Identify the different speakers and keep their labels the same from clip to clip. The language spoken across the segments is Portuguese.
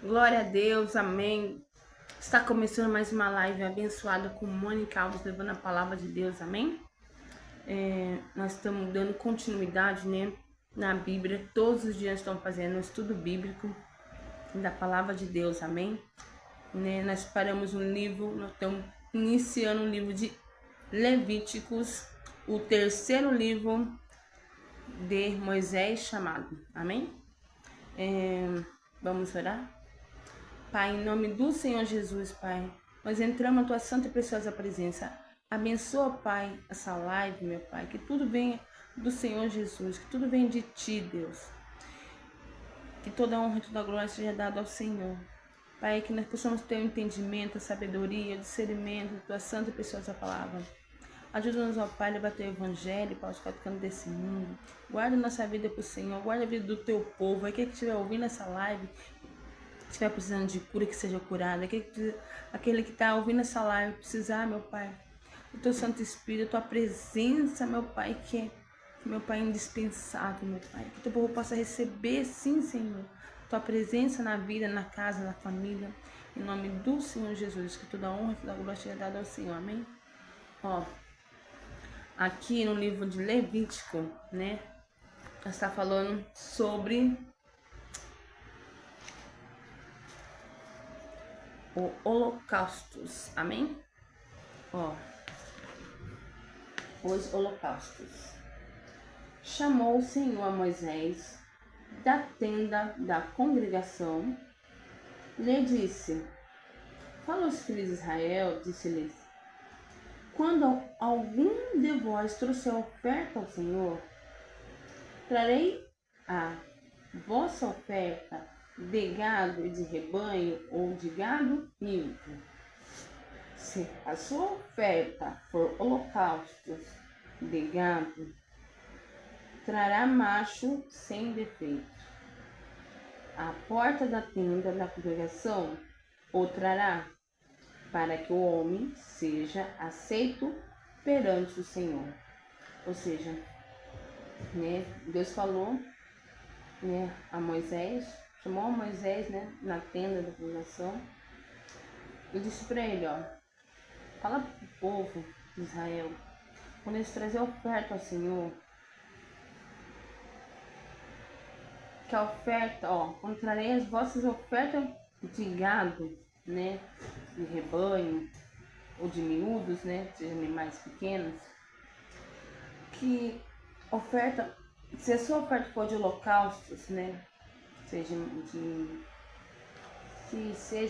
Speaker 1: Glória a Deus, amém. Está começando mais uma live abençoada com Mônica Alves, levando a palavra de Deus, amém. Nós estamos dando continuidade, né, na Bíblia. Todos os dias estamos fazendo um estudo bíblico da palavra de Deus, amém. Nós paramos um livro, nós estamos iniciando o livro de Levíticos, o terceiro livro de Moisés chamado, amém. Vamos orar? Pai, em nome do Senhor Jesus, Pai, nós entramos na Tua santa e preciosa presença. Abençoa, Pai, essa live, meu Pai, que tudo venha do Senhor Jesus, que tudo venha de Ti, Deus. Que toda honra e toda glória seja dada ao Senhor. Pai, que nós possamos ter o entendimento, a sabedoria, o discernimento da Tua santa e preciosa palavra. Ajuda-nos, ó Pai, a levar Teu evangelho para os quatro cantos desse mundo. Guarda nossa vida para o Senhor, guarda a vida do Teu povo. Aquele que estiver ouvindo essa live, estiver precisando de cura, que seja curado. Aquele que está ouvindo essa live, precisar, meu Pai, do Teu Santo Espírito, Tua presença, meu Pai, que meu Pai é indispensável, meu Pai. Que Teu povo possa receber, sim, Senhor, Tua presença na vida, na casa, na família. Em nome do Senhor Jesus, que toda honra e toda glória seja dada ao Senhor, amém? Ó, aqui no livro de Levítico, né, está falando sobre o holocaustos, amém? Ó, os holocaustos. Chamou o Senhor a Moisés da tenda da congregação, lhe disse: Fala aos filhos de Israel, disse-lhes: Quando algum de vós trouxer oferta ao Senhor, trarei a vossa oferta de gado e de rebanho ou de gado limpo. Se a sua oferta for holocaustos de gado, trará macho sem defeito. A porta da tenda da congregação o trará, para que o homem seja aceito perante o Senhor. Ou seja, né, Deus falou, né, a Moisés, chamou a Moisés, né, na tenda da congregação, e disse para ele, ó, fala para o povo de Israel, quando eles trazerem oferta ao Senhor, que a oferta, ó, quando trarei as vossas ofertas de gado, né, de rebanho, ou de miúdos, né, sejam animais pequenos, que oferta, se a sua oferta for de holocaustos, né, seja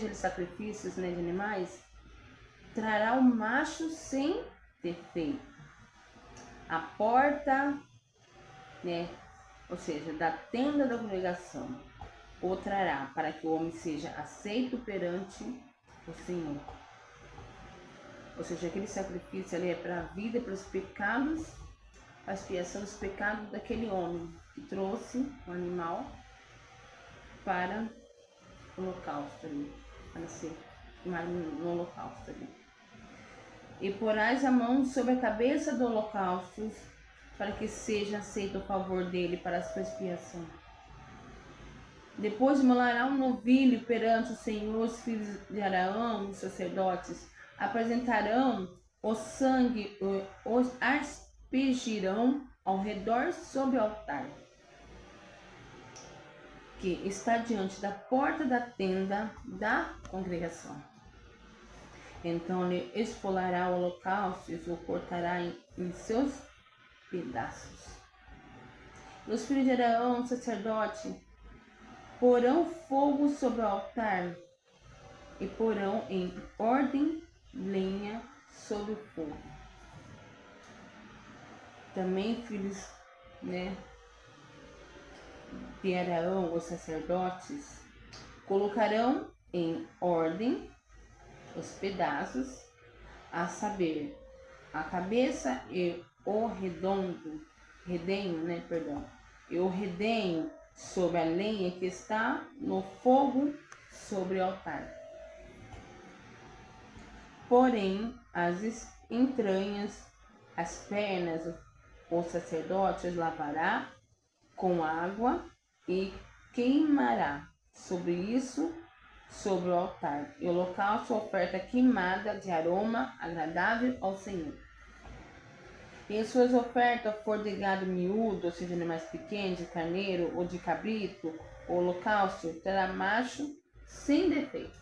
Speaker 1: de sacrifícios, né, de animais, trará o macho sem defeito. A porta, né, ou seja, da tenda da congregação, o trará, para que o homem seja aceito perante o Senhor. Ou seja, aquele sacrifício ali é para a vida, para os pecados, a expiação dos pecados daquele homem que trouxe o animal para o holocausto ali, para ser no holocausto ali. E porás a mão sobre a cabeça do holocausto, para que seja aceito o favor dele para a sua expiação. Depois imolará um novilho perante o Senhor, os filhos de Arão, os sacerdotes, apresentarão o sangue, os aspergirão ao redor sobre o altar, que está diante da porta da tenda da congregação. Então ele esfolará o holocausto e o cortará em seus pedaços. Os filhos de Arão, o sacerdote, porão fogo sobre o altar e porão em ordem lenha sobre o fogo. Também filhos, né, de Arão, os sacerdotes, colocarão em ordem os pedaços, a saber, a cabeça e o redenho, e o redenho sobre a lenha que está no fogo sobre o altar. Porém, as entranhas, as pernas, o sacerdote os lavará com água e queimará sobre isso sobre o altar, e o holocausto, oferta queimada de aroma agradável ao Senhor. E as suas ofertas for de gado miúdo, ou seja, animais pequenos, de carneiro ou de cabrito, o holocausto terá macho sem defeito,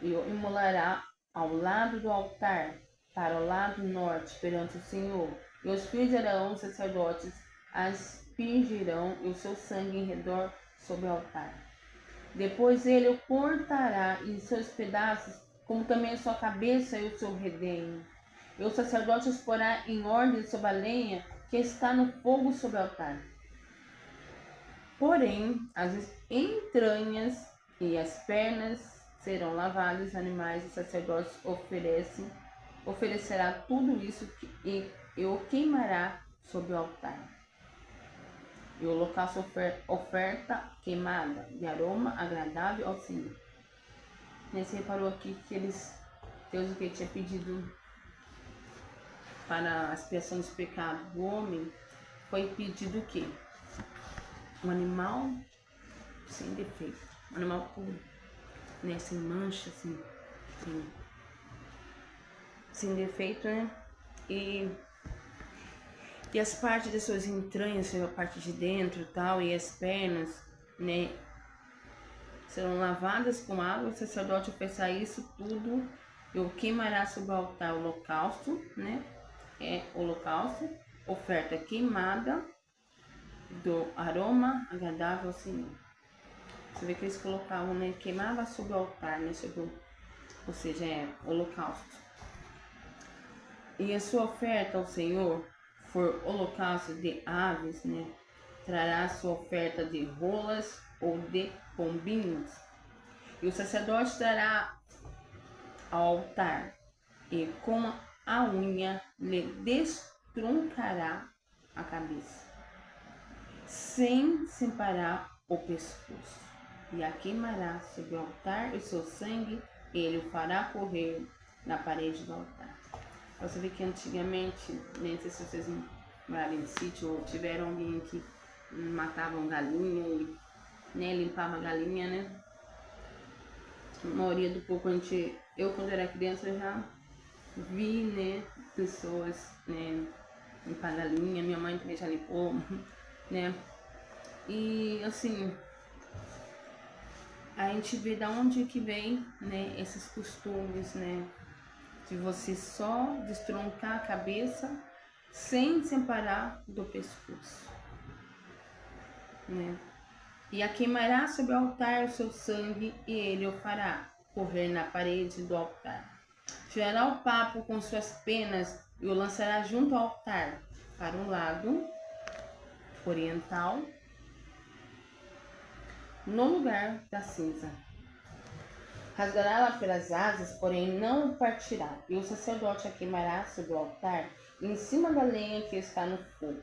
Speaker 1: e o imolará ao lado do altar, para o lado norte, perante o Senhor. E os filhos de Arão, os sacerdotes, aspergirão o seu sangue em redor sobre o altar. Depois ele o cortará em seus pedaços, como também a sua cabeça e o seu redenho. E o sacerdote os porá em ordem sobre a lenha que está no fogo sobre o altar. Porém, as entranhas e as pernas serão lavadas, os animais, os sacerdotes oferecerá tudo isso e o queimará sobre o altar. E o holocausto oferta queimada de aroma agradável ao Senhor. Você reparou aqui que Deus o que tinha pedido para a expiação dos pecados do homem, foi pedido o quê? Um animal sem defeito, um animal puro, né? Sem mancha, sem defeito, né? E as partes das suas entranhas, a parte de dentro e tal, e as pernas, né? Serão lavadas com água, o sacerdote oferecerá isso tudo e o queimará sobre o altar o holocausto, né? Holocausto, oferta queimada do aroma agradável ao Senhor. Você vê que eles colocavam, né? Queimava sobre o altar, né? Ou seja, holocausto. E a sua oferta ao Senhor for holocausto de aves, né? Trará a sua oferta de rolas ou de pombinhos. E o sacerdote trará ao altar e com a unha lhe destroncará a cabeça, sem separar o pescoço, e a queimará sobre o altar, e o seu sangue ele o fará correr na parede do altar. Você vê que antigamente, nem sei se vocês moraram em sítio ou tiveram alguém que matavam galinha e, né, limpava a galinha, né? A maioria do povo, eu quando era criança já vi, né, pessoas, né, limpar galinha, minha mãe também já limpou, né? E assim, a gente vê da onde que vem, né, esses costumes, né, de você só destroncar a cabeça sem separar do pescoço, né? E a queimará sobre o altar o seu sangue, e ele o fará correr na parede do altar. Tirará o papo com suas penas e o lançará junto ao altar, para o lado oriental, no lugar da cinza. Rasgará-la pelas asas, porém não o partirá. E o sacerdote a queimará sobre o altar, em cima da lenha que está no fogo.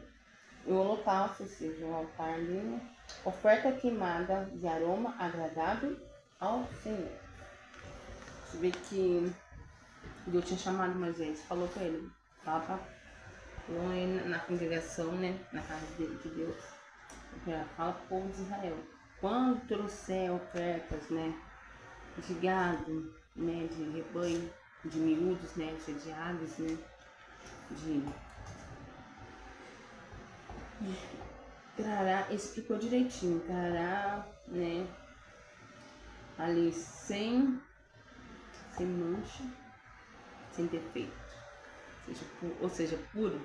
Speaker 1: E o holocausto, ou seja, o altar linha, oferta queimada de aroma agradável ao Senhor. Você vê que Deus tinha chamado Moisés, falou para ele, falou na congregação, né, na casa de Deus, fala para o povo de Israel, quando trouxer ofertas, né, de gado, né, de rebanho, de miúdos, né, de aves, né, trará, explicou direitinho, trará, né, ali sem mancha, sem defeito, ou seja, puro,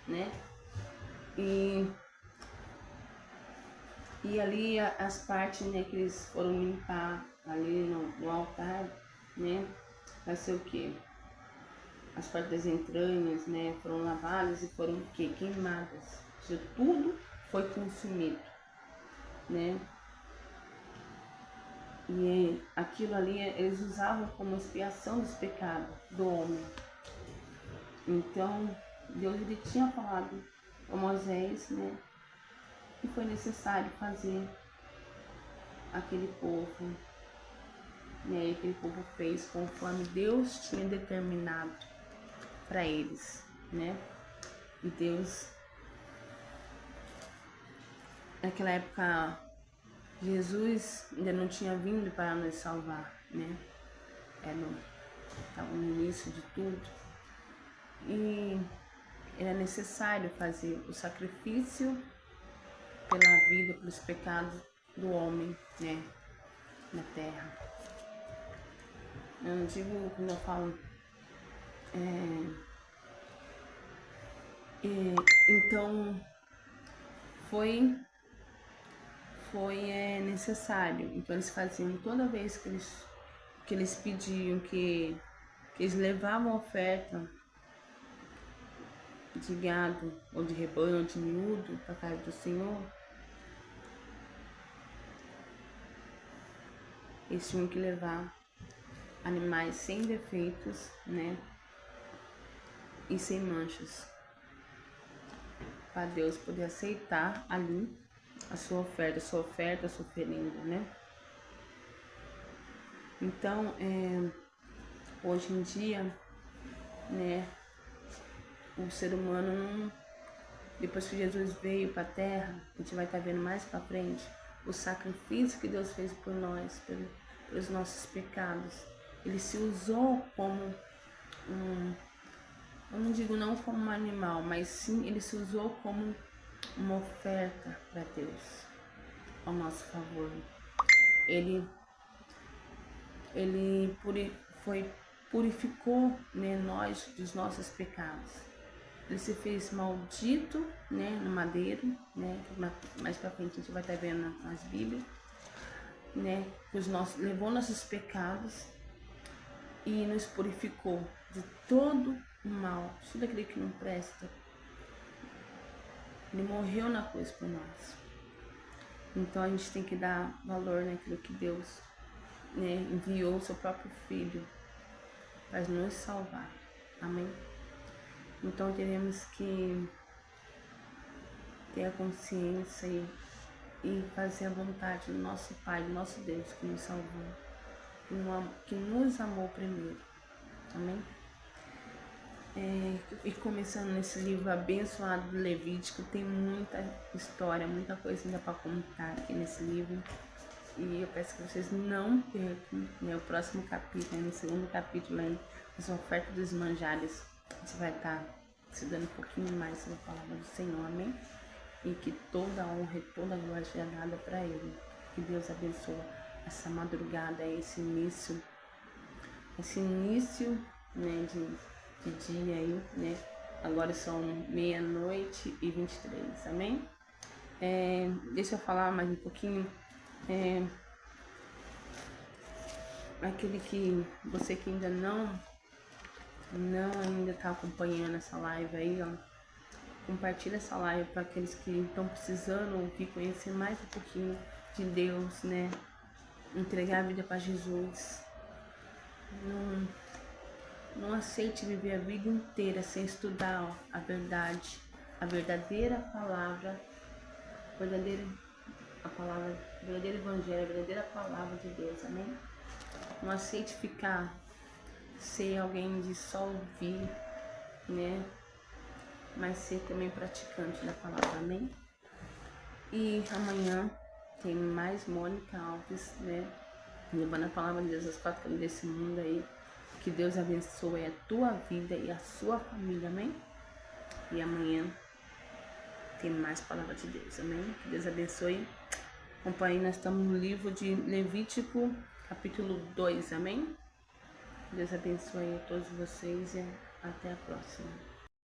Speaker 1: né, e ali as partes, né, que eles foram limpar ali no altar, né, vai ser o quê? As partes das entranhas, né, foram lavadas e foram o quê? Queimadas. Ou seja, tudo foi consumido, né? E aquilo ali eles usavam como expiação dos pecados do homem. Então, Deus ele tinha falado a Moisés, né, que foi necessário fazer aquele povo, né, e aquele povo fez conforme Deus tinha determinado para eles, né? E Deus, naquela época, Jesus ainda não tinha vindo para nos salvar, né? Estava no início de tudo. E era necessário fazer o sacrifício pela vida, pelos pecados do homem, né? Na terra. Eu não digo, quando eu falo... então, foi necessário. Então, eles faziam toda vez que eles pediam, que eles levavam oferta de gado, ou de rebanho, ou de miúdo para a casa do Senhor, eles tinham que levar animais sem defeitos, né? E sem manchas, para Deus poder aceitar ali a sua oferta, a sua oferenda, né? Então, hoje em dia, né, o ser humano não, depois que Jesus veio para a terra, a gente vai estar vendo mais para frente o sacrifício que Deus fez por nós, pelos nossos pecados. Ele se usou como eu não digo não como um animal, mas sim ele se usou como uma oferta para Deus, ao nosso favor. Ele purificou, né, nós dos nossos pecados. Ele se fez maldito, né, no madeiro, né, mais para frente a gente vai estar vendo nas Bíblias, né, levou nossos pecados e nos purificou de todo o mal, tudo aquilo que não presta. Ele morreu na cruz por nós. Então a gente tem que dar valor naquilo que Deus, né, enviou o seu próprio Filho para nos salvar. Amém? Então teremos que ter a consciência e fazer a vontade do nosso Pai, do nosso Deus que nos salvou, que nos amou primeiro. Amém? E começando nesse livro abençoado do Levítico, tem muita história, muita coisa ainda para contar aqui nesse livro. E eu peço que vocês não percam, né, o próximo capítulo, no segundo capítulo, aí, as ofertas dos manjares. A gente vai estar se dando um pouquinho mais sobre a palavra do Senhor, amém? E que toda a honra e toda a glória seja dada para Ele. Que Deus abençoe essa madrugada, esse início, né, de dia aí, né? Agora são 00:23, amém? Deixa eu falar mais um pouquinho. Aquele que você que ainda não ainda tá acompanhando essa live aí, ó, compartilha essa live para aqueles que estão precisando ouvir, conhecer mais um pouquinho de Deus, né? Entregar a vida para Jesus. Não aceite viver a vida inteira sem estudar, ó, a verdade, a verdadeira palavra, o verdadeiro evangelho, a verdadeira palavra de Deus, amém? Não aceite ser alguém de só ouvir, né? Mas ser também praticante da palavra, amém? E amanhã tem mais Mônica Alves, né? Levando a palavra de Deus às 4 cantos desse mundo aí. Que Deus abençoe a tua vida e a sua família, amém? E amanhã tem mais palavra de Deus, amém? Que Deus abençoe. Acompanhe, nós estamos no livro de Levítico, capítulo 2, amém? Deus abençoe a todos vocês e até a próxima.